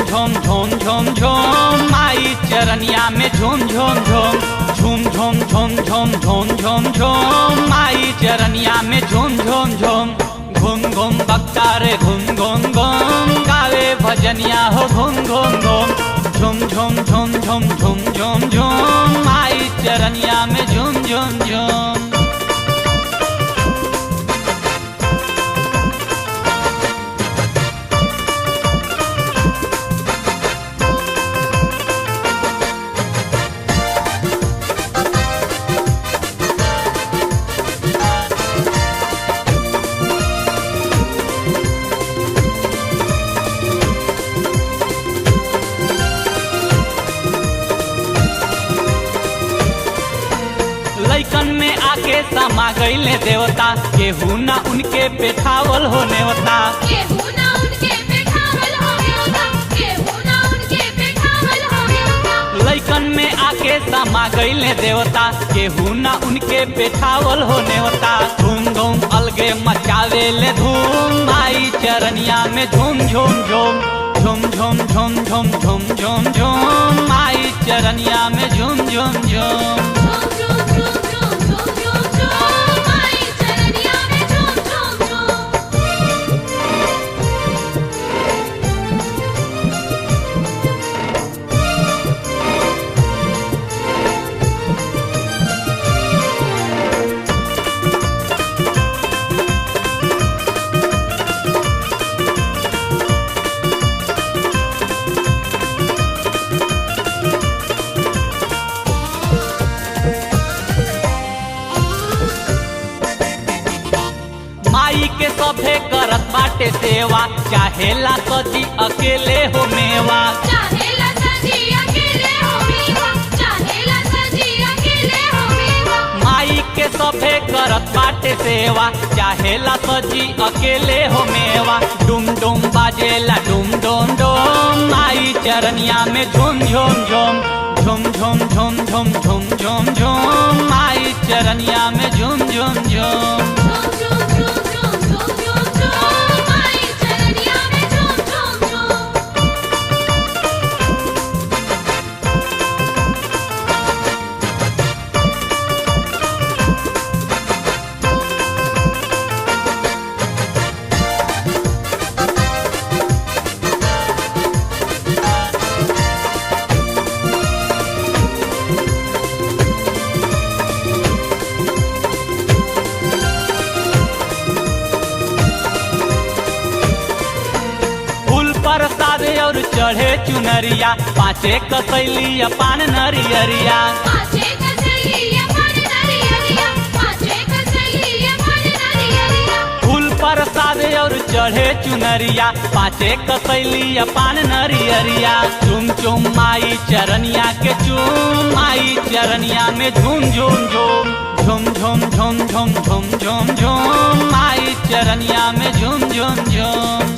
झूम झूम झूम झूम माई चरनिया में झूम झूम झूम झूम झूम झूम झूम झूम झूम झूम माई चरनिया में झूम झूम झूम घूम घूम बक्ता रे घूम घूम घूम गावे भजनिया हो घूम घूम घूम झूम झूम झूम झूम झूम झूम झूम माई चरनिया में झूम झूम झूम। लइकन में आके समा गईले देवता केहू ना उनके पेठावल हो नेवता केहू ना उनके पेठावल हो नेवता केहू ना उनके पेठावल हो नेवता। लइकन में आके समा गईले देवता केहू ना उनके पेठावल हो नेवता धूम धूम अलगे मचावे ले धूम माई चरनिया में झूम झूम झूम झूम झूम झूम झूम झूम झूम झूम माई चरनिया में झूम झूम झूम। माई के सभे करत बाटे सेवा चाहेला सजी अकेले हो मेवा चाहेला सजी अकेले हो मेवा चाहेला सजी अकेले हो मेवा। माई के सभे करत बाटे सेवा चाहेला सजी अकेले हो मेवा डुम डुम बाजेला डुम डुम डुम माई चरनिया में झूम झूम झूम झूम झूम झूम झूम झूम झूम झूम माई चरनिया में झूम झूम झूम। प्रसाद और चढ़े चुनरिया पाँचे कसैली पान नरियरिया पाँचे कसैली पान नरियरिया पाँचे कसैली पान नरियरिया। फूल प्रसाद और चढ़े चुनरिया पाँचे कसैली पान नरियरिया चुम चुम माई चरनिया के चुम माई चरनिया में झूम झूम झूम झूम झूम झूम झूम झूम झूम झूम माई चरनिया में झूम झूम झूम।